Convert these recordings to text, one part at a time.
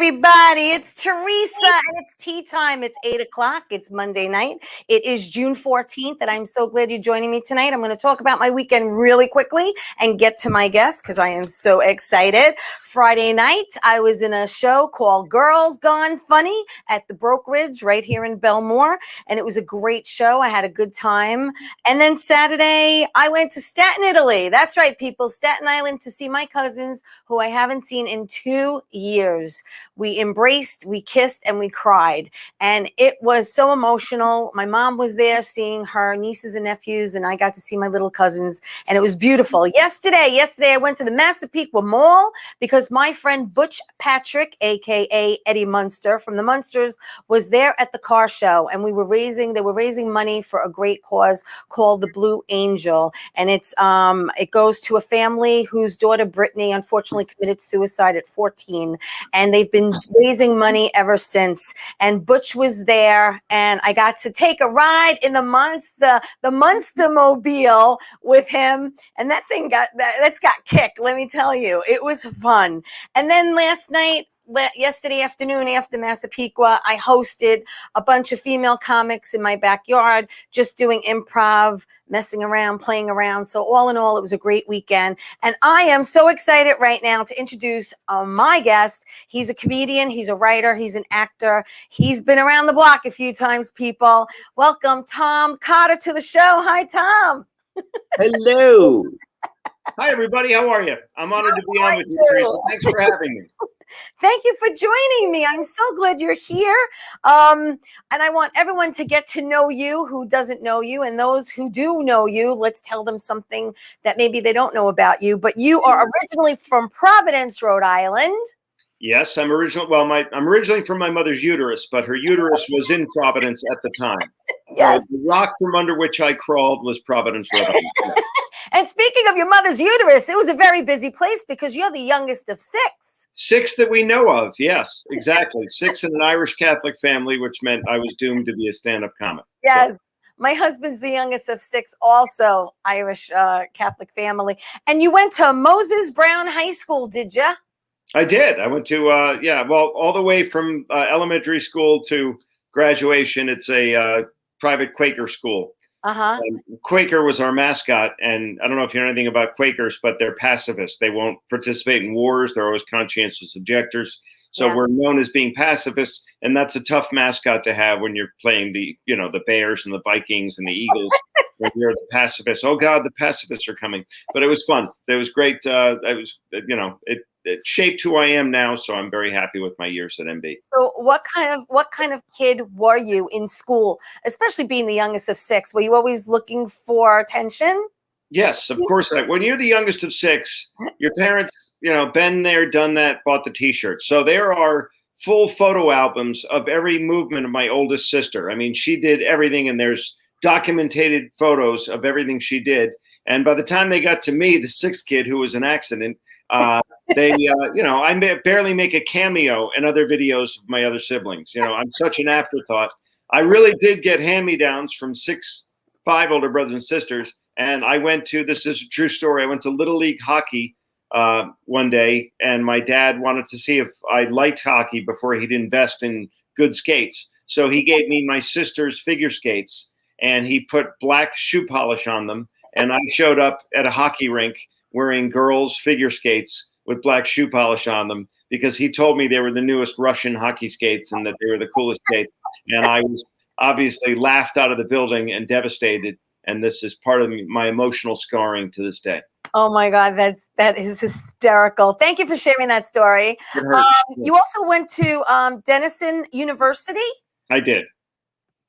everybody. It's Teresa, and it's tea time. It's 8 o'clock. It's Monday night. It is June 14th, and I'm so glad you're joining me tonight. I'm going to talk about my weekend really quickly and get to my guest because I am so excited. Friday night, I was in a show called Girls Gone Funny at the Brokerage right here in Belmore, and it was a great show. I had a good time. And then Saturday, I went to Staten, Italy. That's right, people, Staten Island, to see my cousins who I haven't seen in 2 years. We embraced, we kissed, and we cried. And it was so emotional. My mom was there seeing her nieces and nephews, and I got to see my little cousins, and it was beautiful. Yesterday, I went to the Massapequa Mall because my friend Butch Patrick, aka Eddie Munster from the Munsters, was there at the car show, and they were raising money for a great cause called the Blue Angel. And it goes to a family whose daughter Brittany unfortunately committed suicide at 14, and they've been raising money ever since. And Butch was there, and I got to take a ride in the Munster mobile with him, and that's got kicked, let me tell you. It was fun. And then yesterday afternoon after Massapequa, I hosted a bunch of female comics in my backyard, just doing improv, messing around, playing around. So all in all, it was a great weekend. And I am so excited right now to introduce my guest. He's a comedian, he's a writer, he's an actor. He's been around the block a few times, people. Welcome, Tom Cotter, to the show. Hi, Tom. Hello. Hi, everybody. How are you? I'm honored to be on with you, Teresa. Thanks for having me. Thank you for joining me. I'm so glad you're here. And I want everyone to get to know you who doesn't know you, and those who do know you, let's tell them something that maybe they don't know about you. But you are originally from Providence, Rhode Island. Yes, I'm originally from my mother's uterus, but her uterus was in Providence at the time. Yes. So the rock from under which I crawled was Providence, Rhode Island. Yeah. And speaking of your mother's uterus, it was a very busy place because you're the youngest of 6. 6 that we know of. Yes, exactly. 6 in an Irish Catholic family, which meant I was doomed to be a stand-up comic. Yes. So. My husband's the youngest of 6, also Irish Catholic family. And you went to Moses Brown High School, did you? I did. I went to, all the way from elementary school to graduation. It's a private Quaker school. Uh-huh. Quaker was our mascot, and I don't know if you know anything about Quakers, but they're pacifists. They won't participate in wars. They're always conscientious objectors. So we're known as being pacifists, and that's a tough mascot to have when you're playing the Bears and the Vikings and the Eagles. When you're the pacifists. Oh God, the pacifists are coming. But it was fun. It was great. It shaped who I am now, so I'm very happy with my years at MB. So what kind of kid were you in school, especially being the youngest of 6? Were you always looking for attention? Yes, of course. When you're the youngest of 6, your parents, been there, done that, bought the T-shirt. So there are full photo albums of every movement of my oldest sister. I mean, she did everything, and there's documented photos of everything she did. And by the time they got to me, the 6th kid who was an accident, I barely make a cameo in other videos of my other siblings. I'm such an afterthought. I really did get hand-me-downs from 5 older brothers and sisters. And this is a true story. I went to Little League hockey one day, and my dad wanted to see if I liked hockey before he'd invest in good skates. So he gave me my sister's figure skates, and he put black shoe polish on them. And I showed up at a hockey rink wearing girls' figure skates with black shoe polish on them because he told me they were the newest Russian hockey skates and that they were the coolest skates. And I was obviously laughed out of the building and devastated. And this is part of my emotional scarring to this day. Oh my God, that is hysterical. Thank you for sharing that story. You also went to Denison University? I did.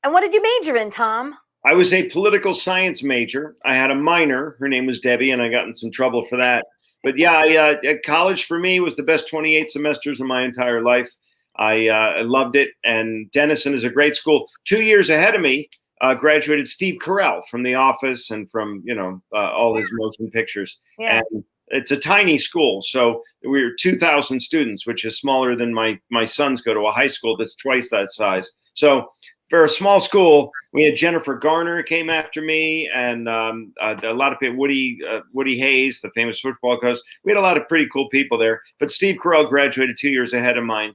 And what did you major in, Tom? I was a political science major. I had a minor. Her name was Debbie, and I got in some trouble for that. But yeah, college for me was the best 28 semesters of my entire life. I loved it. And Denison is a great school. 2 years ahead of me, graduated Steve Carell from The Office and from, all his motion pictures. Yeah. And it's a tiny school. So we were 2,000 students, which is smaller than my sons go to a high school that's twice that size. So for a small school, we had Jennifer Garner came after me, and a lot of people, Woody Hayes, the famous football coach. We had a lot of pretty cool people there. But Steve Carell graduated 2 years ahead of mine,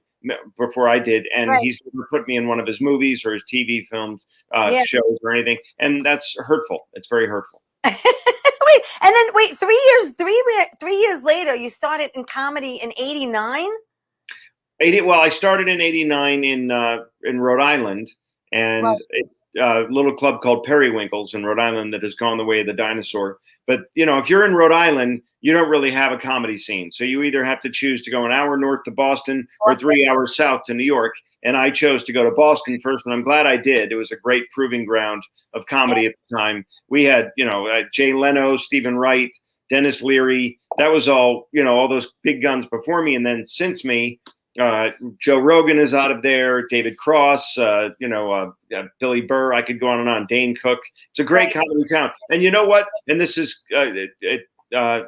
before I did, and Right. he's never put me in one of his movies or his TV films, Yeah. shows or anything, and that's hurtful. It's very hurtful. Wait, and then wait, 3 years, 3 years later, you started in comedy in '89. Well, I started in '89 in Rhode Island, Right. and a little club called Periwinkles in Rhode Island that has gone the way of the dinosaur. But if you're in Rhode Island, you don't really have a comedy scene. So you either have to choose to go an hour north to Boston or Boston. 3 hours south to New York. And I chose to go to Boston first, and I'm glad I did. It was a great proving ground of comedy at the time. We had, Jay Leno, Stephen Wright, Dennis Leary. That was all, all those big guns before me. And then since me, Joe Rogan is out of there, David Cross, Billy Burr. I could go on and on. Dane Cook. It's a great comedy town. And you know what? And this is I've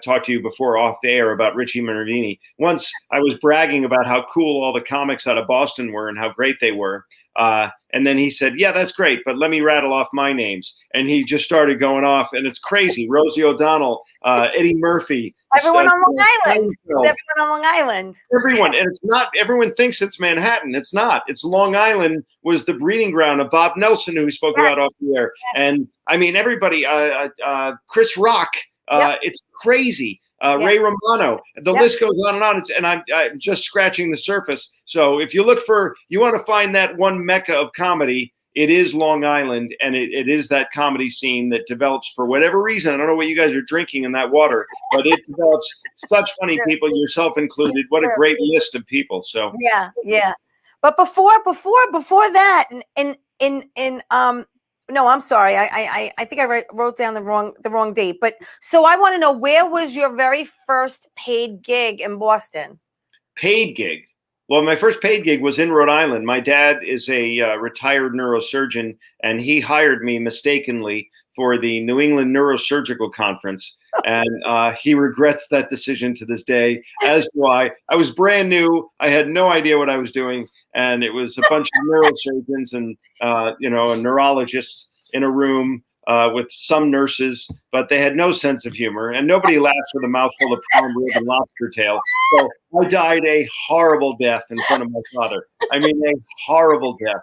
talked to you before off the air about Richie Minervini. Once I was bragging about how cool all the comics out of Boston were and how great they were. And then he said, "Yeah, that's great, but let me rattle off my names." And he just started going off, and it's crazy. Rosie O'Donnell, Eddie Murphy. Everyone on Long Island. Everyone on Long Island. Everyone. And it's not, everyone thinks it's Manhattan. It's not. It's Long Island was the breeding ground of Bob Nelson, who we spoke about off the air. Yes. And I mean, everybody, Chris Rock, it's crazy. Ray Romano, the list goes on and on. And I'm just scratching the surface. So if you you want to find that one mecca of comedy, it is Long Island, and it is that comedy scene that develops for whatever reason. I don't know what you guys are drinking in that water, but it develops such funny people, yourself included. What a great list of people. So yeah. But before that, no, I'm sorry. I think I wrote down the wrong date. But so I want to know, where was your very first paid gig in Boston? Paid gig. Well, my first paid gig was in Rhode Island. My dad is a retired neurosurgeon, and he hired me mistakenly for the New England Neurosurgical Conference. And he regrets that decision to this day, as do I. I was brand new. I had no idea what I was doing. And it was a bunch of neurosurgeons and, neurologists in a room with some nurses, but they had no sense of humor, and nobody laughs with a mouthful of prime rib and lobster tail. So I died a horrible death in front of my father. I mean, a horrible death.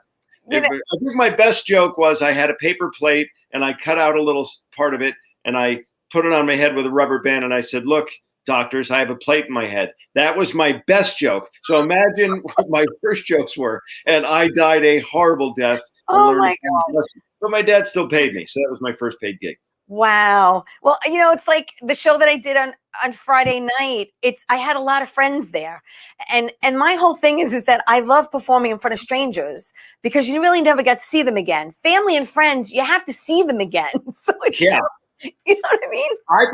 I think my best joke was I had a paper plate and I cut out a little part of it and I put it on my head with a rubber band and I said, "Look, doctors, I have a plate in my head." That was my best joke. So imagine what my first jokes were. And I died a horrible death. Oh my God. But my dad still paid me. So that was my first paid gig. Wow. Well, it's like the show that I did on Friday night. I had a lot of friends there. And my whole thing is that I love performing in front of strangers because you really never get to see them again. Family and friends, you have to see them again. So yeah. You know what I mean?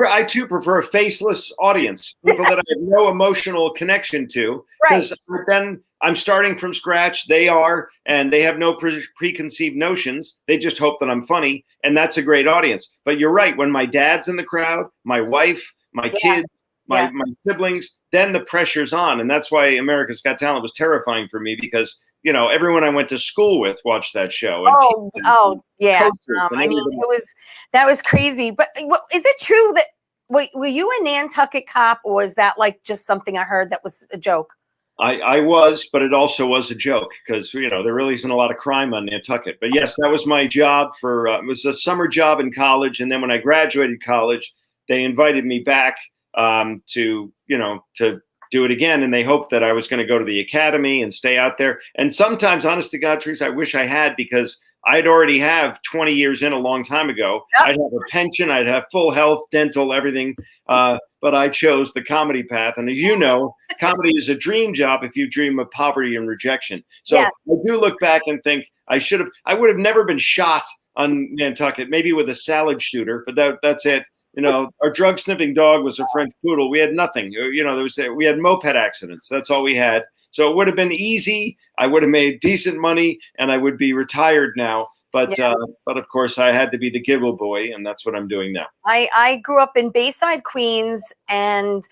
I too prefer a faceless audience, people that I have no emotional connection to, because then I'm starting from scratch. They are, and they have no preconceived notions. They just hope that I'm funny, and that's a great audience. But you're right. When my dad's in the crowd, my wife, my kids, my siblings, then the pressure's on, and that's why America's Got Talent was terrifying for me because everyone I went to school with watched that show. And yeah. I mean, that was crazy. But is it true that were you a Nantucket cop, or is that like just something I heard that was a joke? I was, but it also was a joke because there really isn't a lot of crime on Nantucket. But yes, that was my job it was a summer job in college, and then when I graduated college, they invited me back to do it again. And they hoped that I was going to go to the academy and stay out there. And sometimes, honest to God, Teresa, I wish I had, because I'd already have 20 years in a long time ago. Yep. I'd have a pension. I'd have full health, dental, everything. But I chose the comedy path. And as you know, comedy is a dream job if you dream of poverty and rejection. So I do look back and think I would have never been shot on Nantucket, maybe with a salad shooter, but that's it. Our drug sniffing dog was a French poodle. We had nothing. We had moped accidents. That's all we had. So it would have been easy. I would have made decent money, and I would be retired now. But of course, I had to be the giggle boy, and that's what I'm doing now. I grew up in Bayside, Queens, and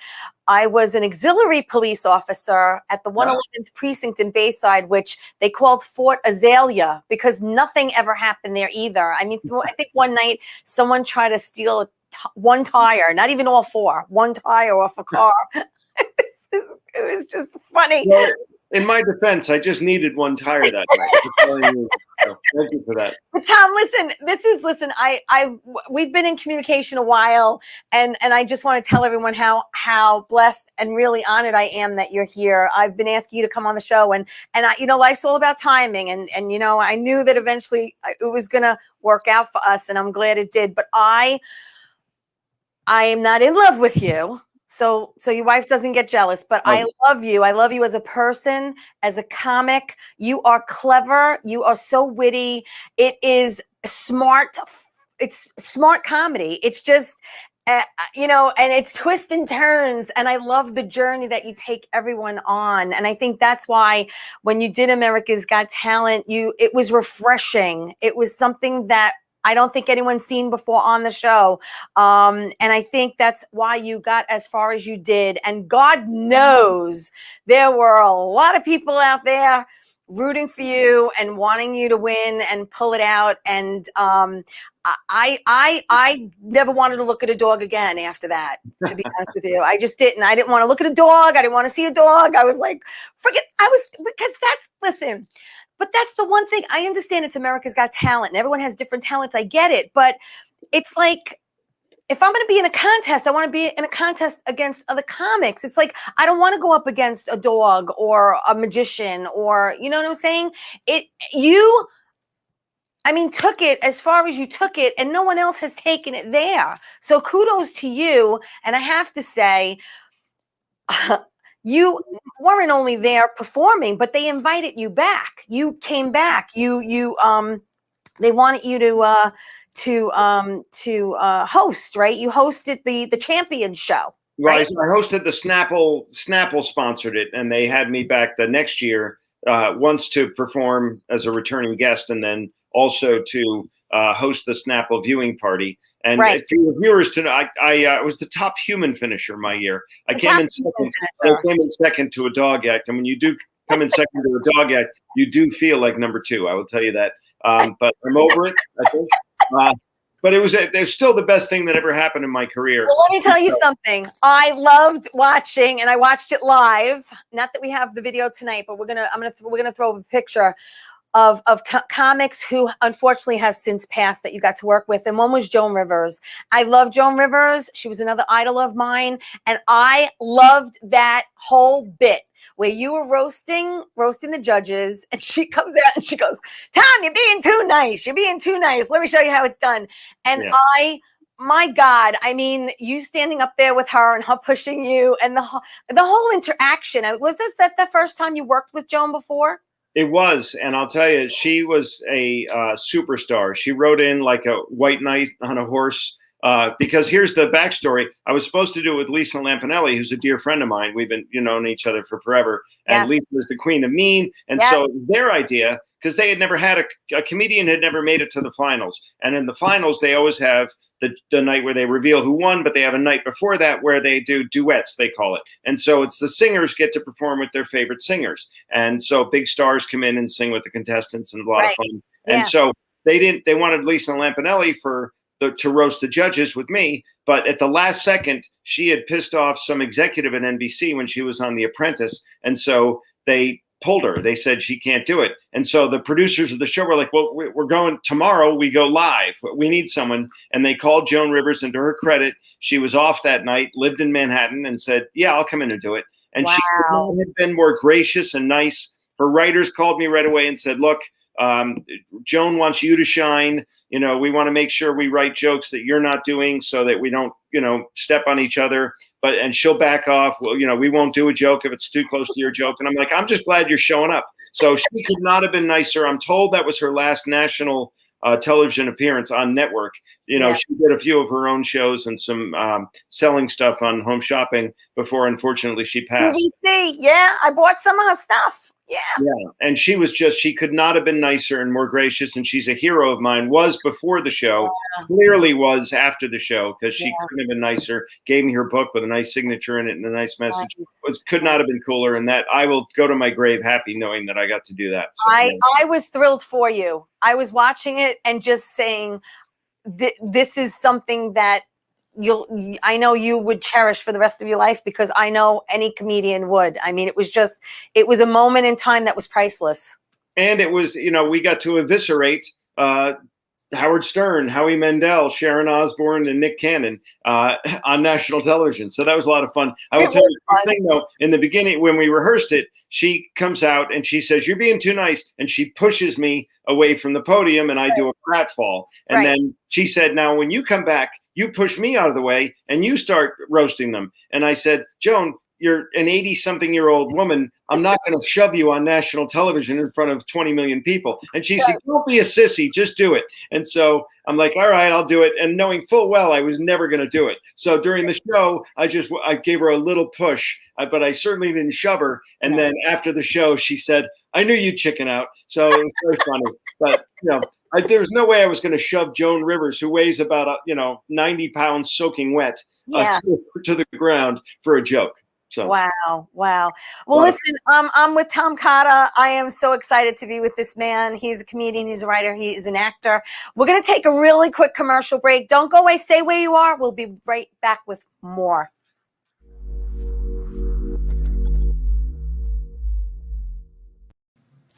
I was an auxiliary police officer at the 111th precinct in Bayside, which they called Fort Azalea because nothing ever happened there either. I mean, I think one night someone tried to steal one tire, not even all four, one tire off a car. just funny. Well, in my defense, I just needed one tire that night. Just telling you, so thank you for that. But Tom, listen. We've been in communication a while, and I just want to tell everyone how blessed and really honored I am that you're here. I've been asking you to come on the show, and life's all about timing, and I knew that eventually it was gonna work out for us, and I'm glad it did. But I am not in love with you. So your wife doesn't get jealous, but I love you. I love you as a person, as a comic. You are clever. You are so witty. It is smart. It's smart comedy. It's just, and it's twists and turns. And I love the journey that you take everyone on. And I think that's why when you did America's Got Talent, it was refreshing. It was something that I don't think anyone's seen before on the show. And I think that's why you got as far as you did. And God knows there were a lot of people out there rooting for you and wanting you to win and pull it out. And I never wanted to look at a dog again after that, to be honest with you. I just didn't. I didn't want to look at a dog. I didn't want to see a dog. I was like, listen. But that's the one thing. I understand it's America's Got Talent and everyone has different talents. I get it. But it's like, if I'm going to be in a contest, I want to be in a contest against other comics. It's like, I don't want to go up against a dog or a magician or, you know what I'm saying? Took it as far as you took it, and no one else has taken it there. So kudos to you. And I have to say, you weren't only there performing, but they invited you back. You came back. They wanted you to host, right? You hosted the champion show. Right? I hosted the Snapple. Snapple sponsored it, and they had me back the next year, once to perform as a returning guest, and then also to host the Snapple viewing party. And for the viewers to know, I was the top human finisher my year. I came in second to a dog act. And when you do come in second to a dog act, you do feel like number two. I will tell you that. But I'm over it, I think. But it was still the best thing that ever happened in my career. Well, let me tell you something. I loved watching, and I watched it live. Not that we have the video tonight, but we're gonna throw a picture of comics who unfortunately have since passed that you got to work with. And one was Joan Rivers. I love Joan Rivers. She was another idol of mine. And I loved that whole bit where you were roasting the judges, and she comes out and she goes, "Tom, you're being too nice. You're being too nice. Let me show you how it's done." And my God, I mean, you standing up there with her and her pushing you and the whole interaction. Was that the first time you worked with Joan before? It was, and I'll tell you, she was a superstar. She rode in like a white knight on a horse. Because here's the backstory. I was supposed to do it with Lisa Lampanelli, who's a dear friend of mine. We've been known each other for forever. And Lisa was the queen of mean. And so their idea, because they had never had a comedian had never made it to the finals. And in the finals, they always have the night where they reveal who won, but they have a night before that where they do duets, they call it. And so it's the singers get to perform with their favorite singers. And so big stars come in and sing with the contestants, and a lot of fun. Yeah. And so they wanted Lisa Lampanelli to roast the judges with me. But at the last second, she had pissed off some executive at NBC when she was on The Apprentice. And so they pulled her. They said she can't do it. And so the producers of the show were like, well, we're going tomorrow. We go live. We need someone. And they called Joan Rivers, and to her credit, she was off that night, lived in Manhattan, and said, yeah, I'll come in and do it. And she had been more gracious and nice. Her writers called me right away and said, look, Joan wants you to shine. We want to make sure we write jokes that you're not doing so that we don't, step on each other. And she'll back off. Well, we won't do a joke if it's too close to your joke. And I'm like, I'm just glad you're showing up. So she could not have been nicer. I'm told that was her last national television appearance on network. She did a few of her own shows and some selling stuff on Home Shopping before, unfortunately, she passed. BBC, I bought some of her stuff. Yeah. And she could not have been nicer and more gracious. And she's a hero of mine, was before the show, clearly was after the show, because she couldn't have been nicer, gave me her book with a nice signature in it and a nice message. Could not have been cooler. And that I will go to my grave happy knowing that I got to do that. So, I was thrilled for you. I was watching it and just saying, this is something that I know you would cherish for the rest of your life, because I know any comedian would. I mean, it was a moment in time that was priceless. And it was, we got to eviscerate Howard Stern, Howie Mandel, Sharon Osbourne, and Nick Cannon on national television. So that was a lot of fun. I will tell you one thing, though. In the beginning, when we rehearsed it, she comes out and she says, "You're being too nice," and she pushes me away from the podium, and I do a pratfall. And then she said, "Now, when you come back, you push me out of the way and you start roasting them." And I said, "Joan, you're an 80-something-year-old woman. I'm not going to shove you on national television in front of 20 million people." And she said, "Don't be a sissy, just do it." And so I'm like, "All right, I'll do it." And knowing full well I was never going to do it. So during the show, I gave her a little push, but I certainly didn't shove her. And then after the show, she said, "I knew you'd chicken out." So it was very funny. But there was no way I was going to shove Joan Rivers, who weighs about 90 pounds soaking wet, to the ground for a joke. So. Wow. Well, listen, I'm with Tom Cotter. I am so excited to be with this man. He's a comedian. He's a writer. He is an actor. We're going to take a really quick commercial break. Don't go away. Stay where you are. We'll be right back with more.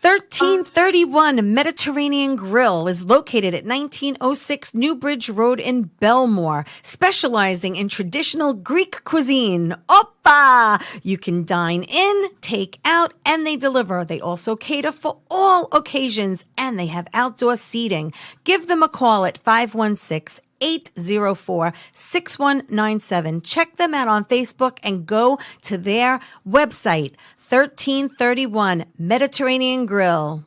1331 Mediterranean Grill is located at 1906 Newbridge Road in Belmore, specializing in traditional Greek cuisine. Oppa! You can dine in, take out, and they deliver. They also cater for all occasions, and they have outdoor seating. Give them a call at 516-804-6197. Check them out on Facebook and go to their website, 1331 Mediterranean Grill.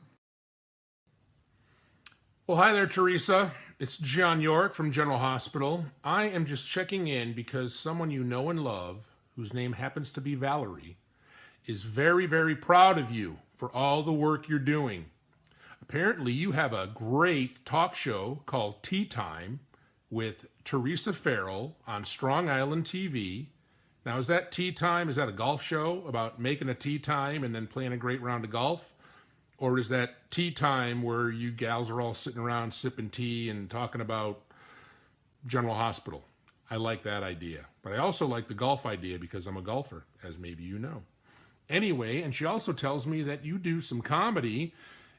Well, hi there, Teresa. It's John York from General Hospital. I am just checking in because someone you know and love, whose name happens to be Valerie, is very, very proud of you for all the work you're doing. Apparently, you have a great talk show called Tea Time with Teresa Farrell on Strong Island TV. Now, is that tea time? Is that a golf show about making a tea time and then playing a great round of golf? Or is that tea time where you gals are all sitting around sipping tea and talking about General Hospital? I like that idea. But I also like the golf idea because I'm a golfer, as maybe you know. Anyway, and she also tells me that you do some comedy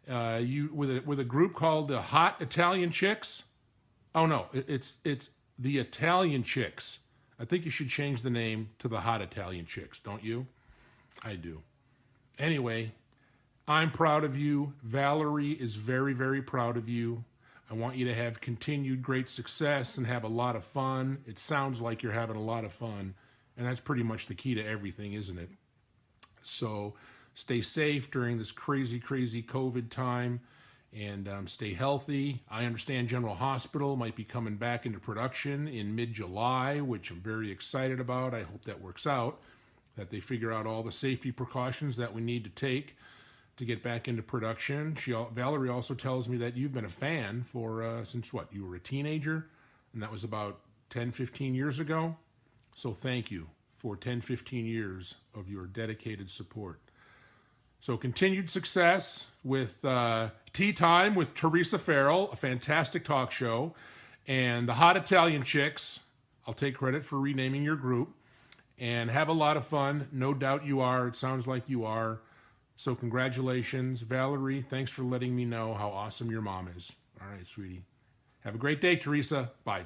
with a group called the Hot Italian Chicks. Oh, no, it's the Italian Chicks. I think you should change the name to the Hot Italian Chicks, don't you? I do. Anyway, I'm proud of you. Valerie is very, very proud of you. I want you to have continued great success and have a lot of fun. It sounds like you're having a lot of fun, and that's pretty much the key to everything, isn't it? So stay safe during this crazy, crazy COVID time. And stay healthy. I understand General Hospital might be coming back into production in mid-July, which I'm very excited about. I hope that works out, that they figure out all the safety precautions that we need to take to get back into production. Valerie also tells me that you've been a fan since what? You were a teenager, and that was about 10, 15 years ago. So thank you for 10, 15 years of your dedicated support. So continued success with Tea Time with Teresa Farrell, a fantastic talk show, and the Hot Italian Chicks. I'll take credit for renaming your group. And have a lot of fun. No doubt you are. It sounds like you are. So congratulations. Valerie, thanks for letting me know how awesome your mom is. All right, sweetie. Have a great day, Teresa. Bye.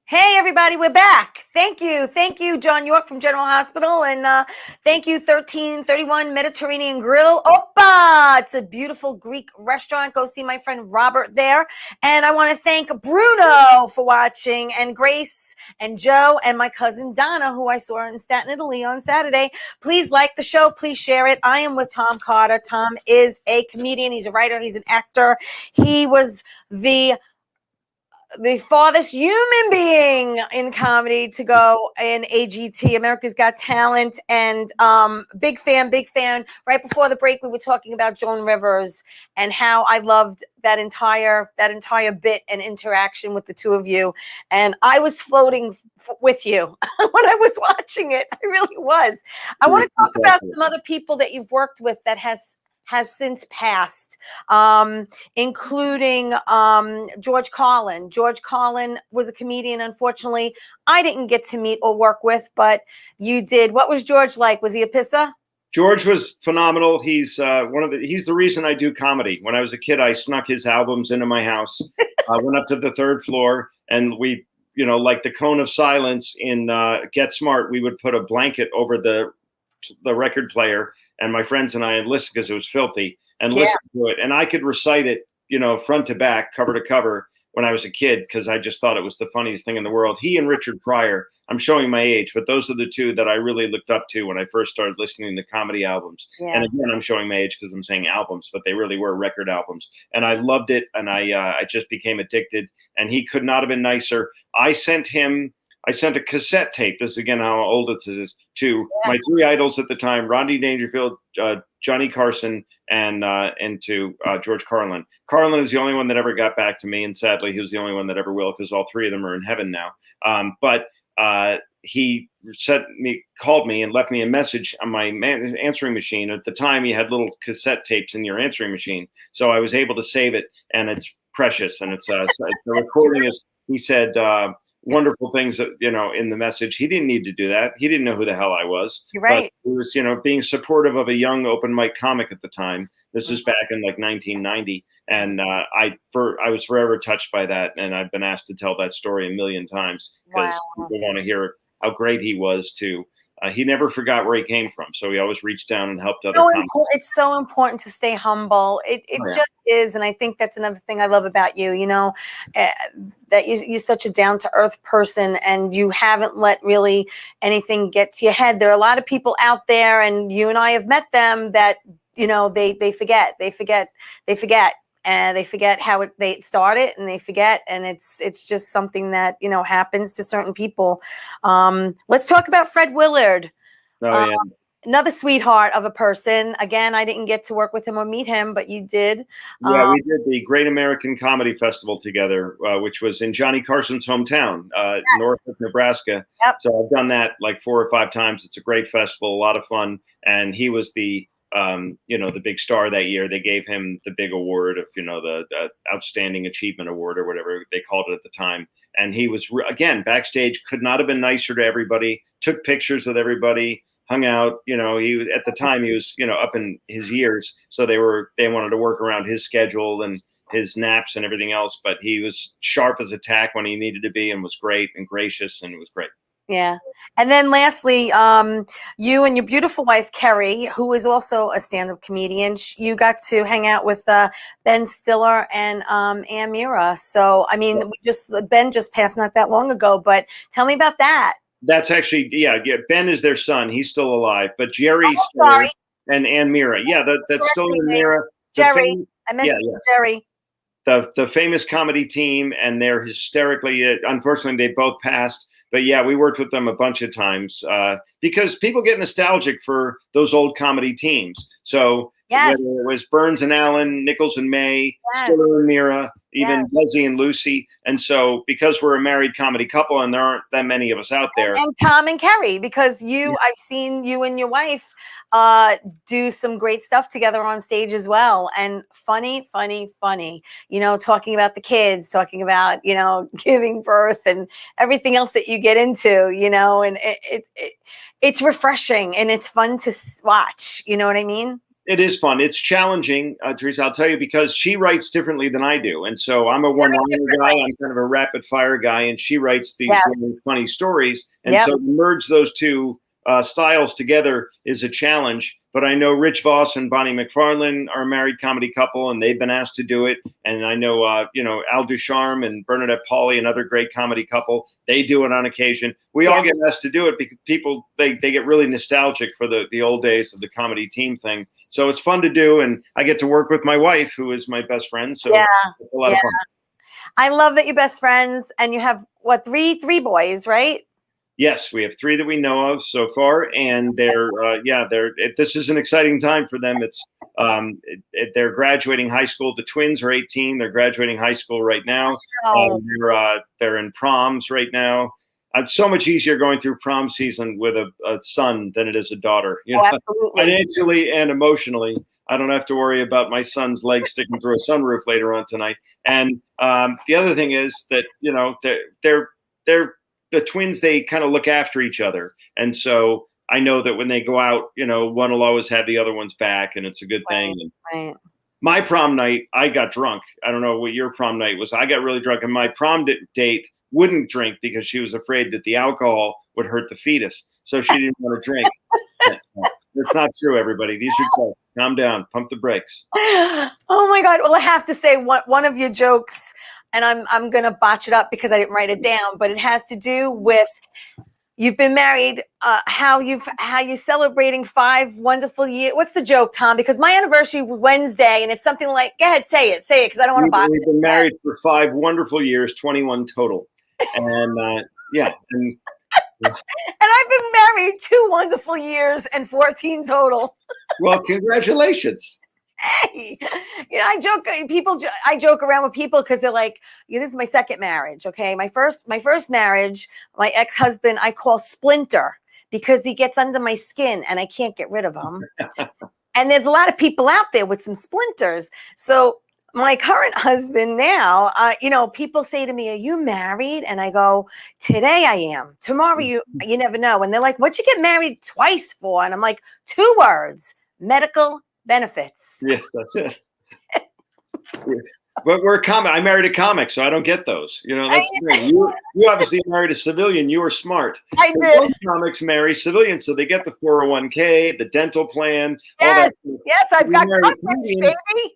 Hey, everybody, we're back. Thank you. Thank you, John York from General Hospital. And thank you, 1331 Mediterranean Grill. Oppa! It's a beautiful Greek restaurant. Go see my friend Robert there. And I want to thank Bruno for watching, and Grace and Joe and my cousin Donna, who I saw in Staten, Italy on Saturday. Please like the show. Please share it. I am with Tom Cotter. Tom is a comedian. He's a writer. He's an actor. He was the farthest human being in comedy to go in AGT, America's Got Talent, and big fan. Right before the break, we were talking about Joan Rivers and how I loved that entire bit and interaction with the two of you. And I was floating with you when I was watching it. I really was. I want to talk about some other people that you've worked with that has has since passed, including George Carlin. George Carlin was a comedian. Unfortunately, I didn't get to meet or work with, but you did. What was George like? Was he a pisser? George was phenomenal. He's he's the reason I do comedy. When I was a kid, I snuck his albums into my house. I went up to the third floor, and we, like the cone of silence in Get Smart, we would put a blanket over the record player, and my friends and I would listen because it was filthy and listen to it. And I could recite it, front to back, cover to cover when I was a kid, because I just thought it was the funniest thing in the world. He and Richard Pryor, I'm showing my age, but those are the two that I really looked up to when I first started listening to comedy albums. Yeah. And again, I'm showing my age because I'm saying albums, but they really were record albums. And I loved it, and I just became addicted, and he could not have been nicer. I sent a cassette tape. This is again how old it is, to my three idols at the time: Rodney Dangerfield, Johnny Carson, and to George Carlin. Carlin is the only one that ever got back to me, and sadly, he was the only one that ever will, because all three of them are in heaven now. But he called me and left me a message on my answering machine. At the time, you had little cassette tapes in your answering machine, so I was able to save it, and it's precious. And it's the recording is. He said wonderful things, in the message. He didn't need to do that. He didn't know who the hell I was. You're right. But he was, being supportive of a young open mic comic at the time. This is back in like 1990. And I was forever touched by that. And I've been asked to tell that story a million times because people want to hear how great he was too. He never forgot where he came from. So he always reached down and helped other comics. It's so important to stay humble. It just is. And I think that's another thing I love about you, that you're such a down-to-earth person, and you haven't let really anything get to your head. There are a lot of people out there, and you and I have met them, that, they forget. And they forget how they started, and they forget, and it's just something that happens to certain people. Let's talk about Fred Willard. Another sweetheart of a person. Again, I didn't get to work with him or meet him, but you did. Yeah, we did the Great American Comedy Festival together, which was in Johnny Carson's hometown, Norfolk, Nebraska. Yep. So I've done that like 4 or 5 times. It's a great festival, a lot of fun, and he was the the big star that year. They gave him the big award of, the Outstanding Achievement Award or whatever they called it at the time. And he was, again, backstage, could not have been nicer to everybody, took pictures with everybody, hung out. He was, at the time, he was, up in his years. So they wanted to work around his schedule and his naps and everything else. But he was sharp as a tack when he needed to be, and was great and gracious, and it was great. Yeah. And then lastly, you and your beautiful wife, Kerry, who is also a stand-up comedian, you got to hang out with Ben Stiller and Ann Mira. So, I mean, Ben just passed not that long ago, but tell me about that. That's actually, Ben is their son. He's still alive. But Jerry Stiller and Ann Mira. Yeah, that's still Ann Mira. Jerry. I meant Jerry. The famous comedy team, and they're hysterically, unfortunately, they both passed. But yeah, we worked with them a bunch of times because people get nostalgic for those old comedy teams. So whether it was Burns and Allen, Nichols and May, Stiller and Mira, even Desi and Lucy. And so because we're a married comedy couple, and there aren't that many of us out there. And Tom and Kerry, because I've seen you and your wife do some great stuff together on stage as well. And funny, talking about the kids, talking about, giving birth and everything else that you get into, and it's refreshing and it's fun to watch. You know what I mean? It is fun. It's challenging, Teresa, I'll tell you, because she writes differently than I do. And so I'm a one-liner guy. I'm kind of a rapid-fire guy, and she writes these really funny stories. And so to merge those two styles together is a challenge. But I know Rich Voss and Bonnie McFarlane are a married comedy couple, and they've been asked to do it. And I know, Al Ducharme and Bernadette Pauly, another great comedy couple, they do it on occasion. We all get asked to do it because people, they get really nostalgic for the old days of the comedy team thing. So it's fun to do, and I get to work with my wife, who is my best friend. So it's a lot of fun. I love that you're best friends, and you have three boys, right? Yes, we have 3 that we know of so far, and this is an exciting time for them. It's they're graduating high school. The twins are 18. They're graduating high school right now. They're in proms right now. It's so much easier going through prom season with a son than it is a daughter, absolutely. Financially and emotionally. I don't have to worry about my son's leg sticking through a sunroof later on tonight. And the other thing is that, they're the twins. They kind of look after each other. And so I know that when they go out, one will always have the other one's back, and it's a good thing. And Right. my prom night, I got drunk. I don't know what your prom night was. I got really drunk, and my prom date wouldn't drink because she was afraid that the alcohol would hurt the fetus. So she didn't want to drink. That's not true, everybody. These are jokes. Calm down. Pump the brakes. Oh my God. Well, I have to say one of your jokes, and I'm going to botch it up because I didn't write it down, but it has to do with you've been married, how you celebrating 5 wonderful years. What's the joke, Tom? Because my anniversary was Wednesday, and it's something like, go ahead, say it, because I don't want to botch it. We've been married for 5 wonderful years, 21 total. And yeah. And I've been married 2 wonderful years and 14 total. Well, congratulations. Hey, I joke around with people because they're like, this is my second marriage. Okay. My first marriage, my ex-husband, I call Splinter because he gets under my skin and I can't get rid of him. And there's a lot of people out there with some splinters. So my current husband now, people say to me, are you married? And I go, today I am. Tomorrow you never know. And they're like, what'd you get married twice for? And I'm like, 2 words, medical benefits. Yes, that's it. But I married a comic, so I don't get those. That's the thing. You obviously married a civilian. You were smart. I did. Most comics marry civilians, so they get the 401k, the dental plan. Yes, I've got coverage, baby.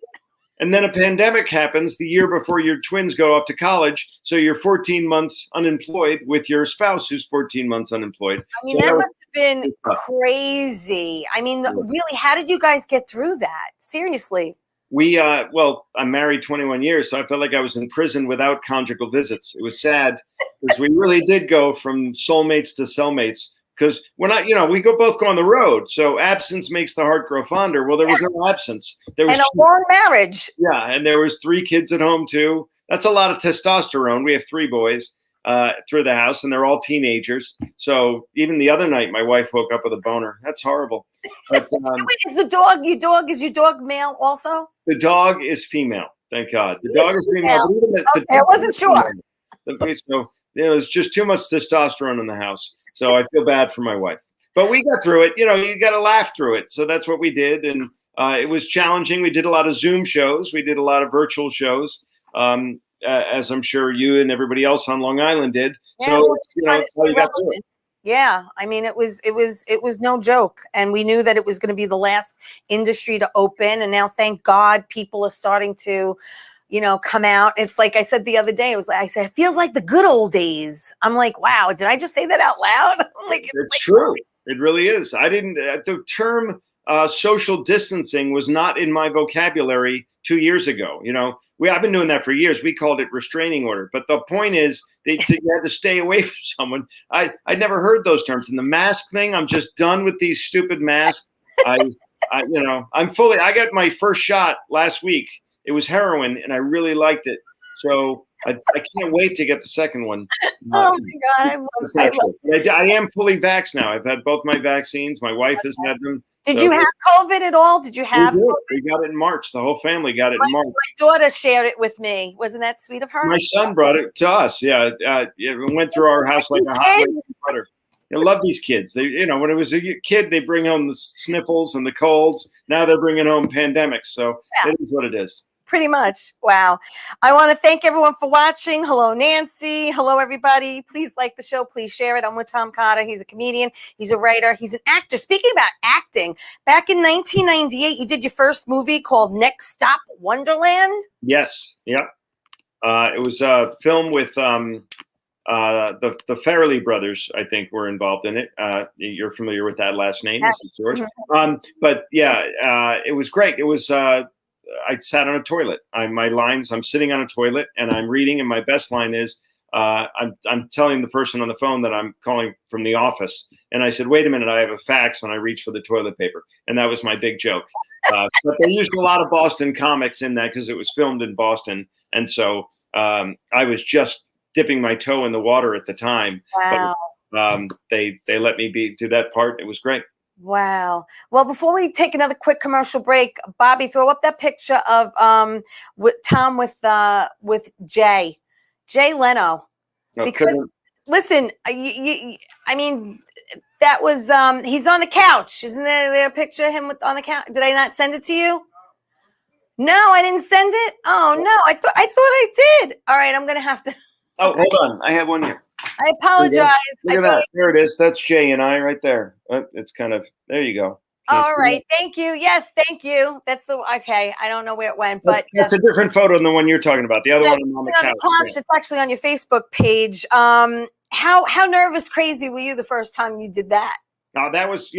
And then a pandemic happens the year before your twins go off to college. So you're 14 months unemployed with your spouse who's 14 months unemployed. I mean, that must have been crazy. I mean, really, how did you guys get through that? Seriously. I'm married 21 years, so I felt like I was in prison without conjugal visits. It was sad because we really did go from soulmates to cellmates. Because we're not, we both go on the road. So absence makes the heart grow fonder. Well, there was no absence. There was and a long marriage. Yeah, and there was 3 kids at home too. That's a lot of testosterone. We have 3 boys through the house, and they're all teenagers. So even the other night, my wife woke up with a boner. That's horrible. But, wait, is your dog male also? The dog is female. Thank God. The dog is female. I wasn't sure. So there's just too much testosterone in the house. So I feel bad for my wife, but we got through it. You got to laugh through it. So that's what we did. And it was challenging. We did a lot of Zoom shows. We did a lot of virtual shows, as I'm sure you and everybody else on Long Island did. Yeah, so that's how you got through it. Yeah. I mean, it was no joke. And we knew that it was going to be the last industry to open. And now, thank God, people are starting to come out. It's like I said the other day, it feels like the good old days. I'm like, wow, did I just say that out loud? It's true. It really is. I didn't, the term social distancing was not in my vocabulary 2 years ago. I've been doing that for years. We called it restraining order. But the point is you had to stay away from someone. I'd never heard those terms. And the mask thing, I'm just done with these stupid masks. I got my first shot last week. It was heroin, and I really liked it. So I can't wait to get the second one. Oh my God! I am fully vaxxed now. I've had both my vaccines. My wife has had them. Did you have COVID at all? Did you have? We got it in March. The whole family got it in March. My daughter shared it with me. Wasn't that sweet of her? My son brought it to us. Yeah, it went through our house like a hot butter. I love these kids. They, when it was a kid, they bring home the sniffles and the colds. Now they're bringing home pandemics. So It is what it is. Pretty much. Wow. I want to thank everyone for watching. Hello, Nancy. Hello, everybody. Please like the show. Please share it. I'm with Tom Cotter. He's a comedian. He's a writer. He's an actor. Speaking about acting, back in 1998, you did your first movie called Next Stop Wonderland. Yes. Yep. It was a film with the Farrelly brothers, I think, were involved in it. You're familiar with that last name. Yes. Is it yours? But yeah, it was great. It was I sat on a toilet. I'm sitting on a toilet and I'm reading, and my best line is, I'm telling the person on the phone that I'm calling from the office. And I said, wait a minute, I have a fax, and I reached for the toilet paper. And that was my big joke. But they used a lot of Boston comics in that because it was filmed in Boston. And so I was just dipping my toe in the water at the time. Wow. But they let me do that part. It was great. Wow. Well, before we take another quick commercial break, Bobby, throw up that picture of with Tom with Jay Leno. No, Because listen, I mean, that was he's on the couch. Isn't there a picture of him on the couch? Did I not send it to you? No, I didn't send it. Oh no, I thought I did. All right, I'm gonna have to. Oh, hold on. I have one here. I apologize. Look at that. There it is. That's Jay and I right there. It's kind of, there you go. All right. Thank you. Yes, thank you. That's the okay. I don't know where it went, but that's a different photo than the one you're talking about. The other one on the couch. It's actually on your Facebook page. How nervous, crazy were you the first time you did that? That was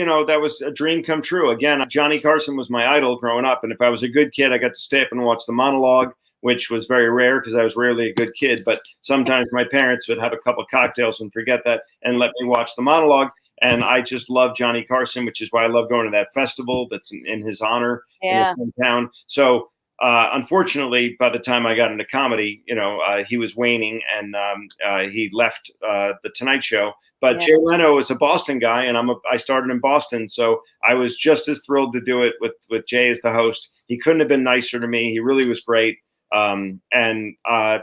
a dream come true. Again, Johnny Carson was my idol growing up, and if I was a good kid, I got to stay up and watch the monologue, which was very rare because I was rarely a good kid. But sometimes my parents would have a couple of cocktails and forget that and let me watch the monologue. And I just love Johnny Carson, which is why I love going to that festival that's in his honor in his hometown. So unfortunately, by the time I got into comedy, he was waning and he left the Tonight Show. But Jay Leno is a Boston guy, and I started in Boston, so I was just as thrilled to do it with Jay as the host. He couldn't have been nicer to me. He really was great. And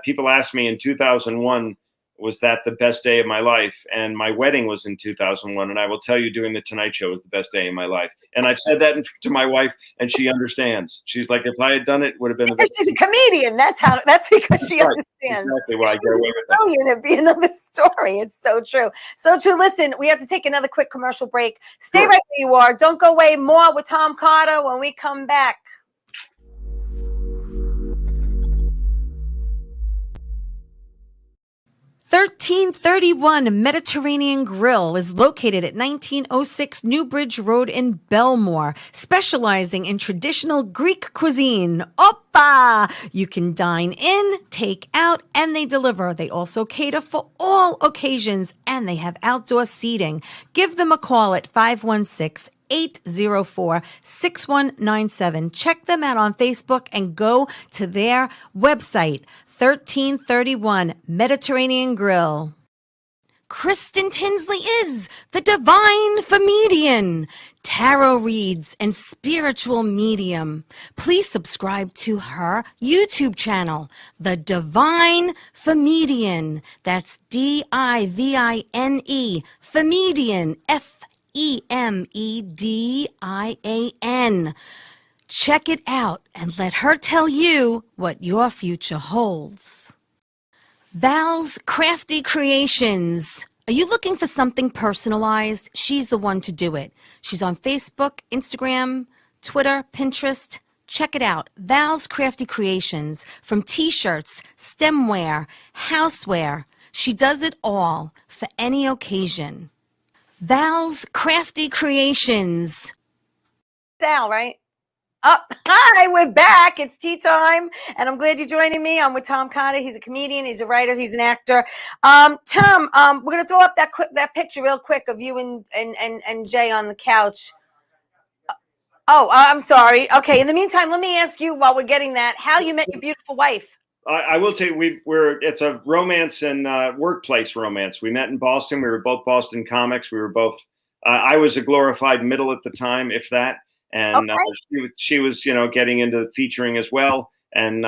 people asked me in 2001, was that the best day of my life? And my wedding was in 2001. And I will tell you, doing the Tonight Show was the best day of my life. And I've said that to my wife, and she understands. She's like, if I had done it, would have been the best. She's a comedian. That's because she understands. Exactly why I get away with that. Brilliant. It'd be another story. It's so true. So true. Listen, we have to take another quick commercial break. Stay right where you are. Don't go away. More with Tom Cotter when we come back. 1331 Mediterranean Grill is located at 1906 Newbridge Road in Belmore, specializing in traditional Greek cuisine. Oppa! You can dine in, take out, and they deliver. They also cater for all occasions, and they have outdoor seating. Give them a call at 516-804-6197. Check them out on Facebook and go to their website, 1331 Mediterranean Grill. Kristen Tinsley is the Divine Comedian, tarot reads, and spiritual medium. Please subscribe to her YouTube channel, The Divine Comedian. That's D-I-V-I-N-E, Comedian, F-E-M-E-D-I-A-N. Check it out and let her tell you what your future holds. Val's Crafty Creations. Are you looking for something personalized? She's the one to do it. She's on Facebook, Instagram, Twitter, Pinterest. Check it out. Val's Crafty Creations. From t-shirts, stemware, houseware. She does it all for any occasion. Val's Crafty Creations. Val, right? Oh, hi, we're back. It's tea time, and I'm glad you're joining me. I'm with Tom Cotter. He's a comedian. He's a writer. He's an actor. Tom, we're going to throw up that picture real quick of you and Jay on the couch. Oh, I'm sorry. Okay, in the meantime, let me ask you, while we're getting that, how you met your beautiful wife. I will tell you, it's a romance and workplace romance. We met in Boston. We were both Boston comics. We were both, I was a glorified middle at the time, if that. And she was, getting into featuring as well. And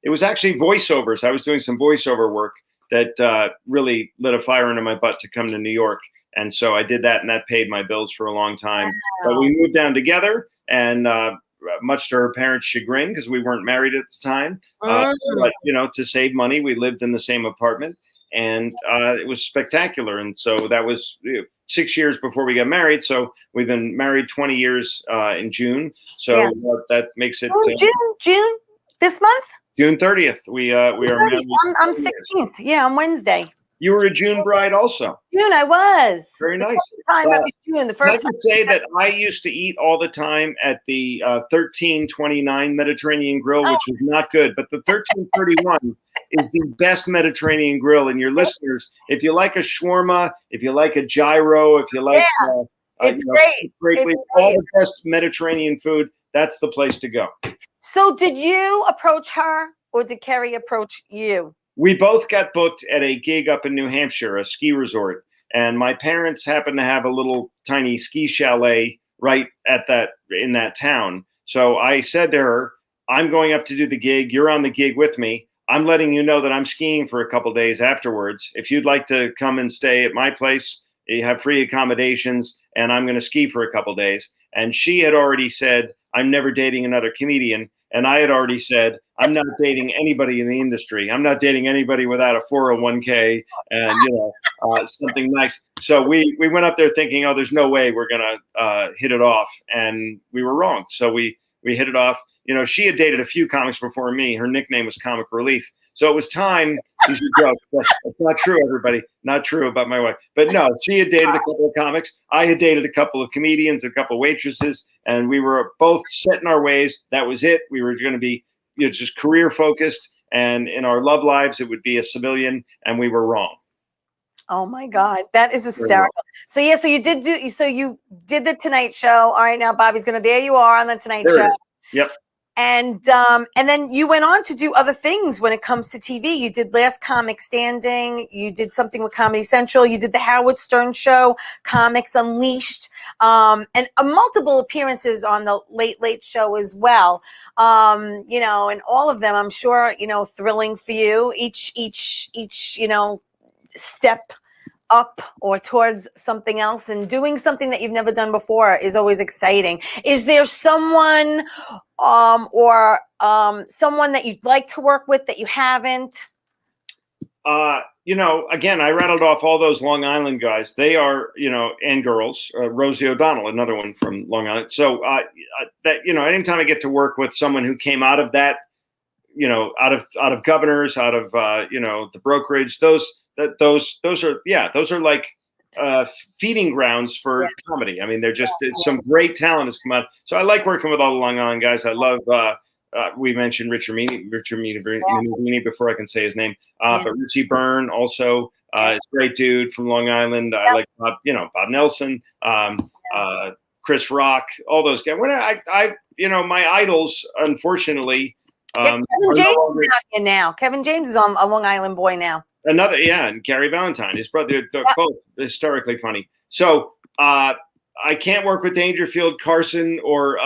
it was actually voiceovers. I was doing some voiceover work that really lit a fire under my butt to come to New York. And so I did that, and that paid my bills for a long time. Wow. But we moved down together, and much to her parents' chagrin, because we weren't married at the time. But, to save money, we lived in the same apartment. And it was spectacular. And so that was 6 years before we got married. So we've been married 20 years in June. So that makes it June this month. June 30th. We are married. I'm 16th. Yeah, on Wednesday. You were a June bride also. June, I was. Very nice. The first time. I could say that I used to eat all the time at the 1329 Mediterranean Grill, which was not good. But the 1331 is the best Mediterranean grill. And your listeners, if you like a shawarma, if you like a gyro, if you like it's great. All the best Mediterranean food, that's the place to go. So did you approach her, or did Kerry approach you? We both got booked at a gig up in New Hampshire, a ski resort. And my parents happened to have a little tiny ski chalet right in that town. So I said to her, I'm going up to do the gig. You're on the gig with me. I'm letting you know that I'm skiing for a couple days afterwards. If you'd like to come and stay at my place, you have free accommodations, and I'm going to ski for a couple days. And she had already said, I'm never dating another comedian. And I had already said, I'm not dating anybody in the industry. I'm not dating anybody without a 401k and, something nice. So we went up there thinking, oh, there's no way we're going to hit it off. And we were wrong. So we hit it off. She had dated a few comics before me. Her nickname was Comic Relief. So it was time. These are jokes. That's not true, everybody. Not true about my wife. But no, she had dated a couple of comics. I had dated a couple of comedians, a couple of waitresses, and we were both set in our ways. That was it. We were going to be just career focused. And in our love lives, it would be a civilian, and we were wrong. Oh my God, that is hysterical. So yeah, so you did the Tonight Show. All right, now Bobby's there you are on the Tonight Show. Yep. And then you went on to do other things when it comes to TV. You did Last Comic Standing. You did something with Comedy Central. You did the Howard Stern Show, Comics Unleashed, and multiple appearances on the Late Late Show as well. And all of them, I'm sure, thrilling for you. Each step up or towards something else and doing something that you've never done before is always exciting. Is there someone or someone that you'd like to work with that you haven't? Again, I rattled off all those Long Island guys. They are, and girls, Rosie O'Donnell, another one from Long Island. So anytime I get to work with someone who came out of that, out of Governors, out of, the brokerage, those are like feeding grounds for comedy. I mean, they're just some great talent has come out. So I like working with all the Long Island guys. I love. We mentioned Richard Meany before I can say his name. But Richie Byrne also is a great dude from Long Island. I like Bob Nelson, Chris Rock, all those guys. When my idols, unfortunately. Kevin James is out here now. Kevin James is a Long Island boy now. And Gary Valentine, his brother, they're both historically funny. So I can't work with Dangerfield, Carson, or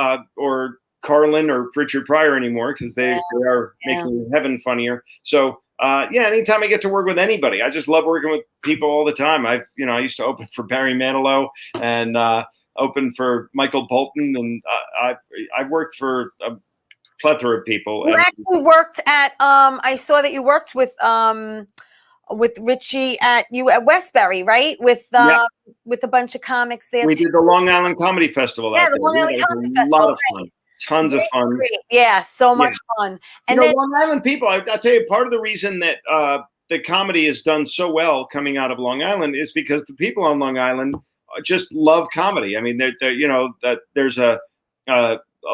Carlin or Richard Pryor anymore because they are making heaven funnier. So anytime I get to work with anybody, I just love working with people all the time. I used to open for Barry Manilow and open for Michael Bolton, and I've worked for a plethora of people. You actually worked at I saw that you worked with Richie at Westbury, right? With a bunch of comics there. We did the Long Island Comedy Festival. Yeah, the Long Island Comedy Festival. A lot of fun. Tons of fun. Great. Yeah, so much fun. And then Long Island people, I'll tell you, part of the reason that the comedy has done so well coming out of Long Island is because the people on Long Island just love comedy. I mean, that there's a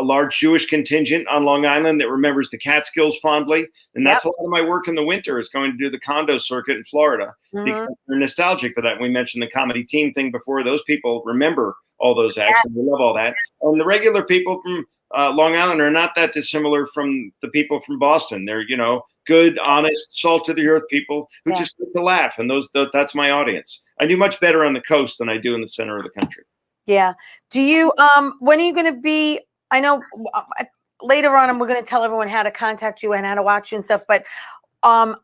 large Jewish contingent on Long Island that remembers the Catskills fondly. And that's a lot of my work in the winter is going to do the condo circuit in Florida because they're nostalgic for that. We mentioned the comedy team thing before. Those people remember all those acts and they love all that. And the regular people from Long Island are not that dissimilar from the people from Boston. They're, good, honest, salt to the earth people who just like to laugh. And that's my audience. I do much better on the coast than I do in the center of the country. Yeah. Do you, when are you going to be, I know later on we're going to tell everyone how to contact you and how to watch you and stuff, but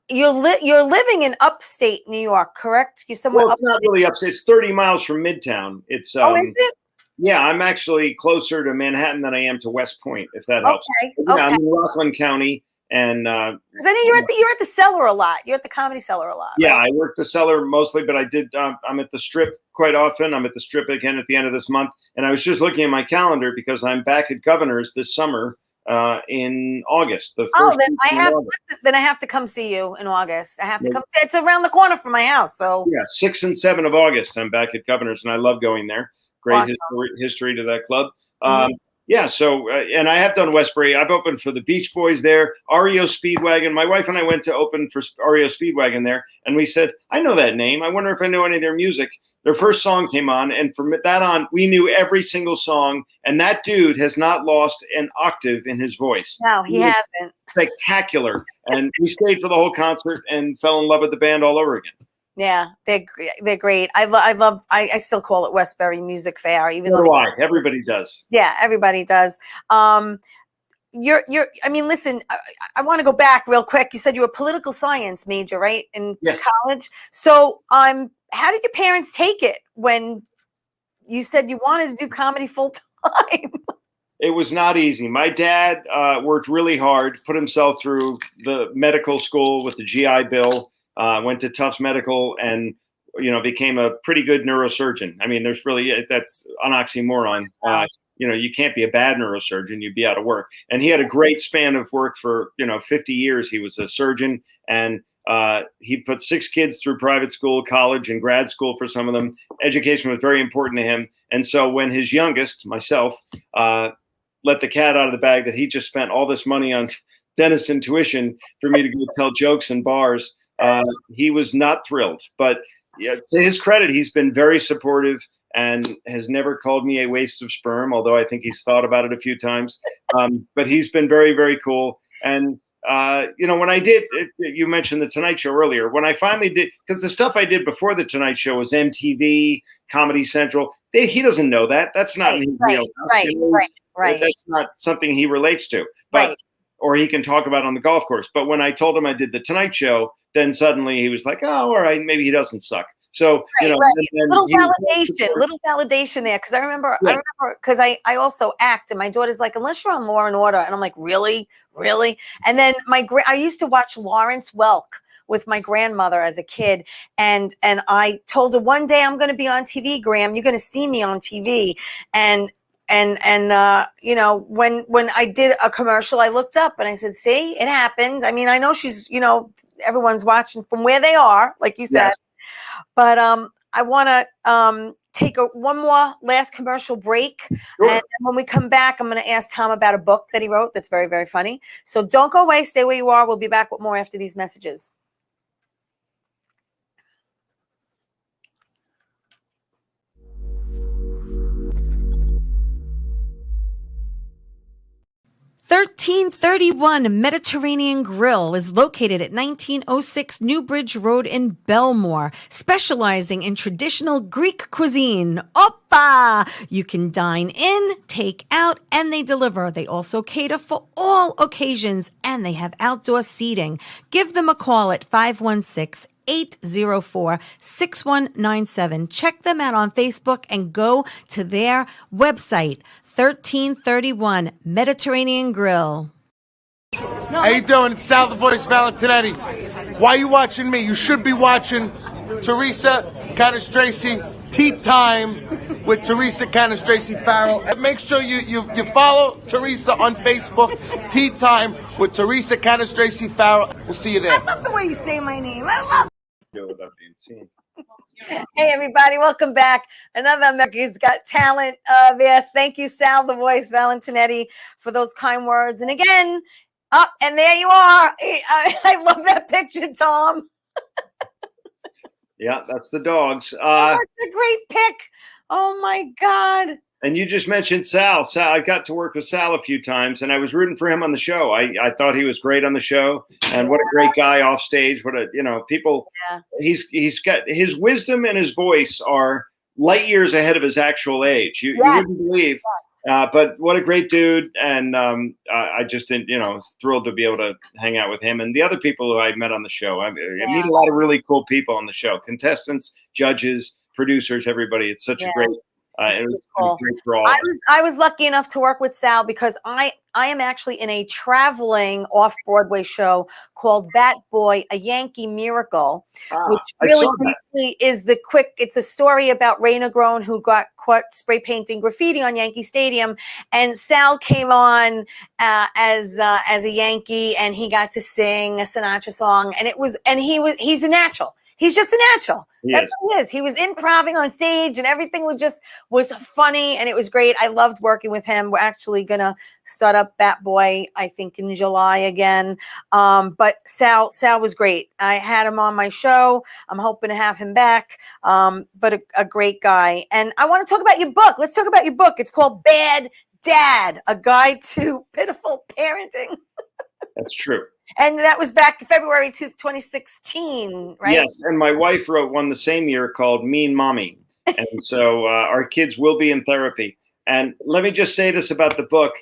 you're living in upstate New York, correct? You somewhere? Well, it's not really upstate. It's 30 miles from Midtown. It's is it? Yeah, I'm actually closer to Manhattan than I am to West Point, if that helps. Okay. I'm in Rockland County, and because I know you're at the Cellar a lot. You're at the Comedy Cellar a lot. Yeah, right? I work the Cellar mostly, but I did. I'm at the Strip quite often. I'm at the Strip again at the end of this month, and I was just looking at my calendar because I'm back at Governor's this summer in August. Then I have to come see you in August. I have to come. It's around the corner from my house. So 6 and 7 of August, I'm back at Governor's, and I love going there. Great history to that club. So, and I have done Westbury. I've opened for the Beach Boys there, REO Speedwagon. My wife and I went to open for REO Speedwagon there, and we said, I know that name. I wonder if I know any of their music. Their first song came on, and from that on, we knew every single song, and that dude has not lost an octave in his voice. No, he hasn't. Spectacular. And we stayed for the whole concert and fell in love with the band all over again. Yeah, they're great. I still call it Westbury Music Fair, even So though do I. Everybody does. yeah, everybody does. I mean, listen, I want to go back real quick. You said you were a political science major, right, in Yes. college. So, how did your parents take it when you said you wanted to do comedy full time? It was not easy. My dad worked really hard, put himself through the medical school with the GI Bill, went to Tufts Medical, and became a pretty good neurosurgeon. I mean, that's an oxymoron. You can't be a bad neurosurgeon; you'd be out of work. And he had a great span of work for 50 years. He was a surgeon, and he put 6 kids through private school, college, and grad school for some of them. Education was very important to him, and so when his youngest, myself, let the cat out of the bag that he just spent all this money on dentist tuition for me to go tell jokes in bars, he was not thrilled. But yeah, to his credit, he's been very supportive and has never called me a waste of sperm, although I think he's thought about it a few times. But he's been very, very cool. And, when I did, you mentioned the Tonight Show earlier, when I finally did, because the stuff I did before the Tonight Show was MTV, Comedy Central. He doesn't know that. That's not in his wheelhouse. Right. That's not something he relates to, but or he can talk about on the golf course. But when I told him I did the Tonight Show, then suddenly he was like, "Oh, all right, maybe he doesn't suck." So little validation there, because I remember because I also act, and my daughter's like, "Unless you're on Law and Order," and I'm like, "Really, really?" And then I used to watch Lawrence Welk with my grandmother as a kid, and I told her one day, "I'm going to be on TV, Graham. You're going to see me on TV," and when I did a commercial, I looked up and I said, "See, it happened." I mean, I know she's, everyone's watching from where they are, like you said. Yes. But I want to take one more last commercial break. Sure. And when we come back, I'm going to ask Tom about a book that he wrote that's very, very funny. So don't go away. Stay where you are. We'll be back with more after these messages. "1331 Mediterranean Grill is located at 1906 Newbridge Road in Belmore, specializing in traditional Greek cuisine. Oppa! You can dine in, take out, and they deliver. They also cater for all occasions, and they have outdoor seating. Give them a call at 516-804-6197. Check them out on Facebook and go to their website, 1331 Mediterranean Grill. How you doing? It's Sal the Voice Valentinetti. Why are you watching me? You should be watching Teresa Canastraci Tea Time with Teresa Canastraci Farrell. And make sure you follow Teresa on Facebook, Tea Time with Teresa Canastraci Farrell. We'll see you there. I love the way you say my name. I love Do without being seen. Hey, everybody. Welcome back. Another America's Got Talent. Yes, thank you, Sal the Voice Valentinetti, for those kind words. And again, and there you are. I love that picture, Tom. Yeah, that's the dogs. That's a great pic. Oh, my God. And you just mentioned Sal. I got to work with Sal a few times, and I was rooting for him on the show. I thought he was great on the show, and what a great guy off stage. What a people. Yeah. He's got his wisdom and his voice are light years ahead of his actual age. You wouldn't believe. Yes. But what a great dude, and I just didn't, was thrilled to be able to hang out with him and the other people who I met on the show. I meet a lot of really cool people on the show: contestants, judges, producers, everybody. It's such a great. It was cool. great for all. I was lucky enough to work with Sal because I am actually in a traveling off-Broadway show called Bat Boy, A Yankee Miracle, which really briefly is it's a story about Ray Negron, who got caught spray painting graffiti on Yankee Stadium, and Sal came on as a Yankee, and he got to sing a Sinatra song, and he's a natural. He's just a natural. That's what he is. He was improving on stage, and everything was funny, and it was great. I loved working with him. We're actually gonna start up Bat Boy, I think, in July again. But Sal was great. I had him on my show. I'm hoping to have him back. But a great guy. And I want to talk about your book. Let's talk about your book. It's called Bad Dad: A Guide to Pitiful Parenting. That's true. And that was back February 2016, right? Yes, and my wife wrote one the same year called Mean Mommy. And so our kids will be in therapy. And let me just say this about the book.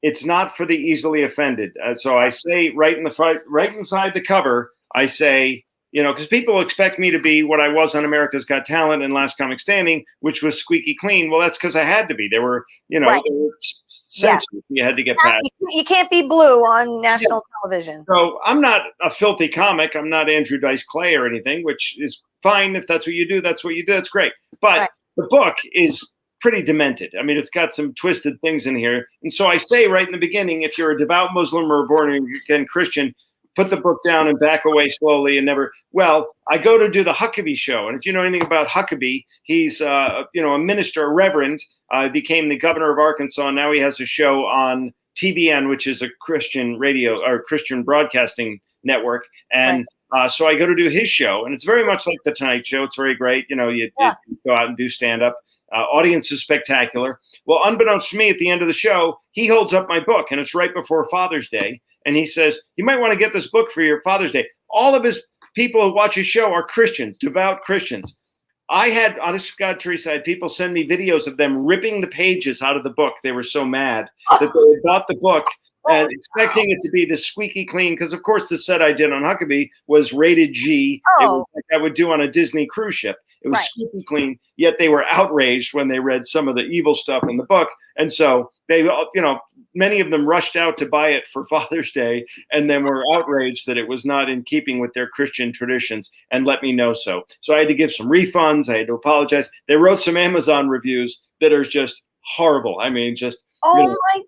It's not for the easily offended. So I say right inside the cover, I say, because people expect me to be what I was on America's Got Talent and Last Comic Standing, which was squeaky clean. Well, that's because I had to be. There were, Right. there were censors you had to get past. You can't be blue on national television. So I'm not a filthy comic. I'm not Andrew Dice Clay or anything, which is fine. If that's what you do, that's what you do. That's great. But the book is pretty demented. I mean, it's got some twisted things in here. And so I say right in the beginning, if you're a devout Muslim or a born-again Christian, put the book down and back away slowly and never. Well, I go to do the Huckabee show. And if you know anything about Huckabee, he's, a minister, a reverend, became the governor of Arkansas. And now he has a show on TBN, which is a Christian radio or Christian broadcasting network. And so I go to do his show, and it's very much like the Tonight Show. It's very great. You go out and do stand-up. Audience is spectacular. Well, unbeknownst to me, at the end of the show, he holds up my book, and it's right before Father's Day. And he says, you might want to get this book for your Father's Day. All of his people who watch his show are Christians, devout Christians. I had, honest to God, Teresa, I had people send me videos of them ripping the pages out of the book. They were so mad that they bought the book and expecting it to be this squeaky clean. Because, of course, the set I did on Huckabee was rated G. It was like I would do on a Disney cruise ship. It was squeaky clean, yet they were outraged when they read some of the evil stuff in the book. And so they, many of them rushed out to buy it for Father's Day and then were outraged that it was not in keeping with their Christian traditions and let me know so. So I had to give some refunds. I had to apologize. They wrote some Amazon reviews that are just horrible. I mean, just. Oh my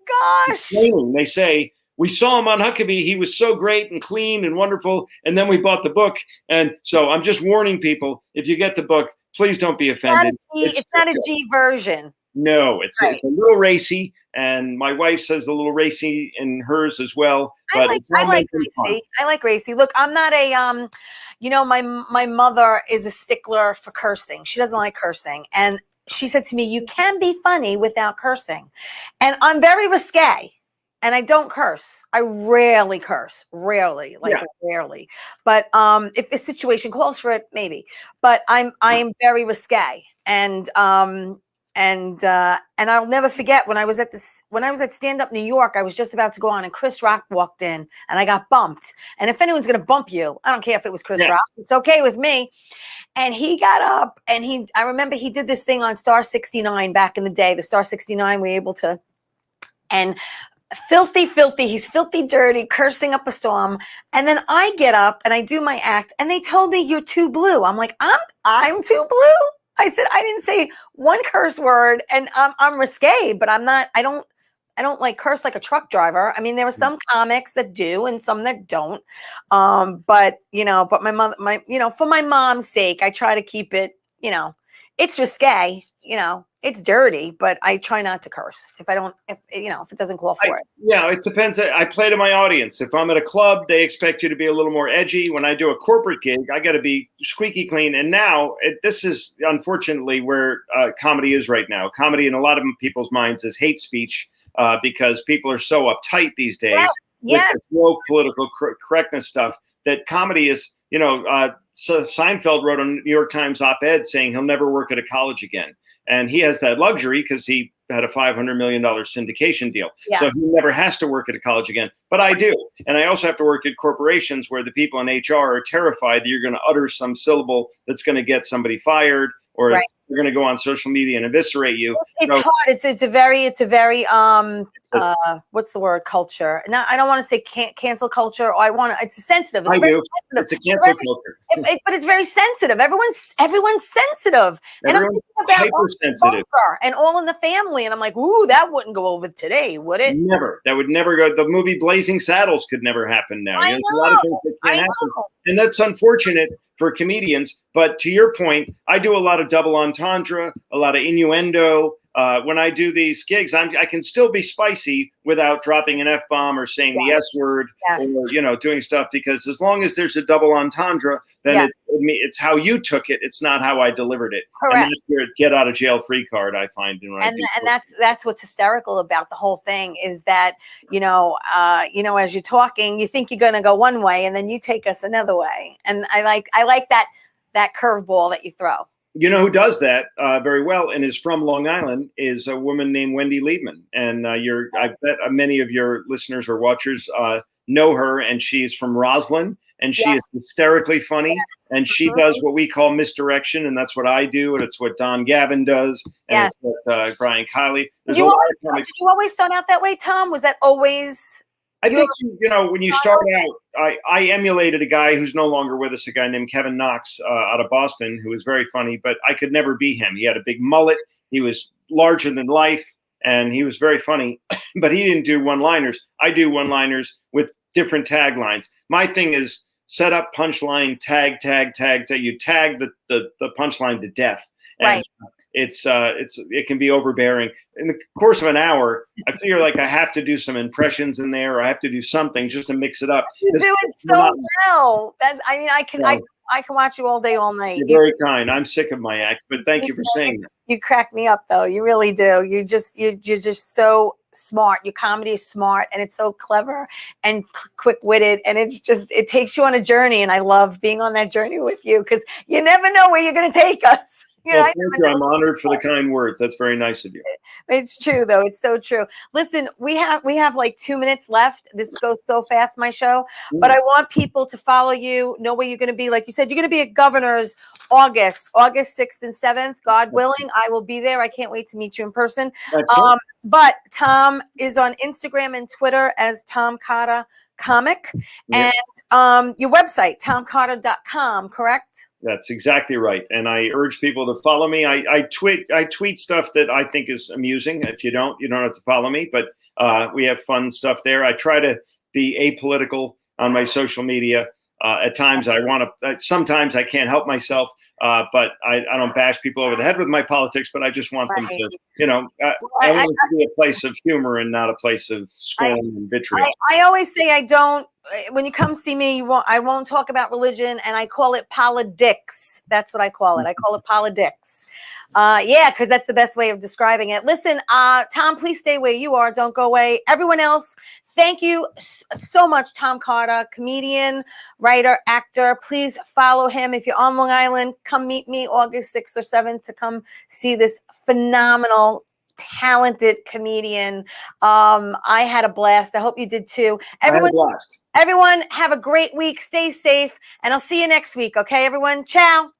gosh. They say, we saw him on Huckabee. He was so great and clean and wonderful. And then we bought the book. And so I'm just warning people, if you get the book, please don't be offended. It's not a G version. No, it's a little racy. And my wife says a little racy in hers as well. But I like racy. I like racy. Look, I'm not a, my mother is a stickler for cursing. She doesn't like cursing. And she said to me, you can be funny without cursing. And I'm very risque. And I don't curse. I rarely curse. Rarely. But if a situation calls for it, maybe. But I am very risque. And I'll never forget when I was at Stand Up New York, I was just about to go on and Chris Rock walked in and I got bumped. And if anyone's gonna bump you, I don't care if it was Chris Rock. It's okay with me. And he got up and I remember he did this thing on Star 69 back in the day. The Star 69, we were able to, and filthy, he's filthy dirty, cursing up a storm. And then I get up and I do my act and they told me you're too blue. I'm like, I'm too blue? I said, I didn't say one curse word and I'm risque, but I don't like curse like a truck driver. I mean, there are some comics that do and some that don't. But my mother, for my mom's sake, I try to keep it, it's risque, it's dirty, but I try not to curse if it doesn't call for it. Yeah, it depends. I play to my audience. If I'm at a club, they expect you to be a little more edgy. When I do a corporate gig, I got to be squeaky clean. And now this is unfortunately where comedy is right now. Comedy in a lot of people's minds is hate speech because people are so uptight these days with the woke political correctness stuff that comedy is, so Seinfeld wrote a New York Times op-ed saying he'll never work at a college again. And he has that luxury because he had a $500 million syndication deal. Yeah. So he never has to work at a college again. But I do. And I also have to work at corporations where the people in HR are terrified that you're going to utter some syllable that's going to get somebody fired or they're going to go on social media and eviscerate you. It's hard. It's a very what's the word? Culture. Now, I don't want to say cancel culture. It's sensitive. It's very sensitive. It's a cancel culture. But it's very sensitive. Everyone's sensitive. And I'm thinking about hypersensitive. And All in the Family. And I'm like, ooh, that wouldn't go over today, would it? Never. That would never go. The movie Blazing Saddles could never happen now. There's a lot of things that can't happen. And that's unfortunate for comedians. But to your point, I do a lot of double entendre, a lot of innuendo, when I do these gigs, I can still be spicy without dropping an F-bomb or saying the S word or, doing stuff, because as long as there's a double entendre, then it's how you took it. It's not how I delivered it. Correct. And that's your get out of jail free card, I find. And that's what's hysterical about the whole thing is that, as you're talking, you think you're going to go one way and then you take us another way. And I like that curveball that you throw. You know who does that very well and is from Long Island is a woman named Wendy Liebman. And I bet many of your listeners or watchers know her, and she's from Roslyn, and she is hysterically funny. And she does what we call misdirection, and that's what I do, and it's what Don Gavin does, and it's what Brian Kiley. Did you always start out that way, Tom? Was that always... I think, when you start out, I emulated a guy who's no longer with us, a guy named Kevin Knox out of Boston, who was very funny, but I could never be him. He had a big mullet. He was larger than life, and he was very funny, but he didn't do one-liners. I do one-liners with different taglines. My thing is set up, punchline, tag. You tag the punchline to death. And it can be overbearing. In the course of an hour, I feel like I have to do some impressions in there, or I have to do something just to mix it up. You do it so well. I can watch you all day, all night. You're very kind. I'm sick of my act, but thank you for saying that. You crack me up, though. You really do. You're just so smart. Your comedy is smart, and it's so clever and quick-witted, and it takes you on a journey, and I love being on that journey with you, because you never know where you're going to take us. Thank you. I'm honored for the kind words. That's very nice of you. It's true, though. It's so true. Listen, we have like 2 minutes left. This goes so fast, my show. But I want people to follow you, know where you're going to be. Like you said, you're going to be at Governor's August 6th and 7th. God willing, I will be there. I can't wait to meet you in person. But Tom is on Instagram and Twitter as Tom Cotter Comic. And your website, tomcotter.com, correct? That's exactly right. And I urge people to follow me. I tweet stuff that I think is amusing. If you don't have to follow me, but we have fun stuff there. I try to be apolitical on my social media. At times sometimes I can't help myself, but I don't bash people over the head with my politics, but I just want them to, I want it to be a place of humor and not a place of scorn and vitriol. I always say when you come see me, I won't talk about religion, and I call it politics. That's what I call it. I call it politics. Because that's the best way of describing it. Listen, Tom, please stay where you are. Don't go away. Everyone else, thank you so much, Tom Cotter, comedian, writer, actor. Please follow him. If you're on Long Island, come meet me August 6th or 7th to come see this phenomenal, talented comedian. I had a blast. I hope you did too. I had a blast. Everyone, have a great week. Stay safe, and I'll see you next week. Okay, everyone? Ciao.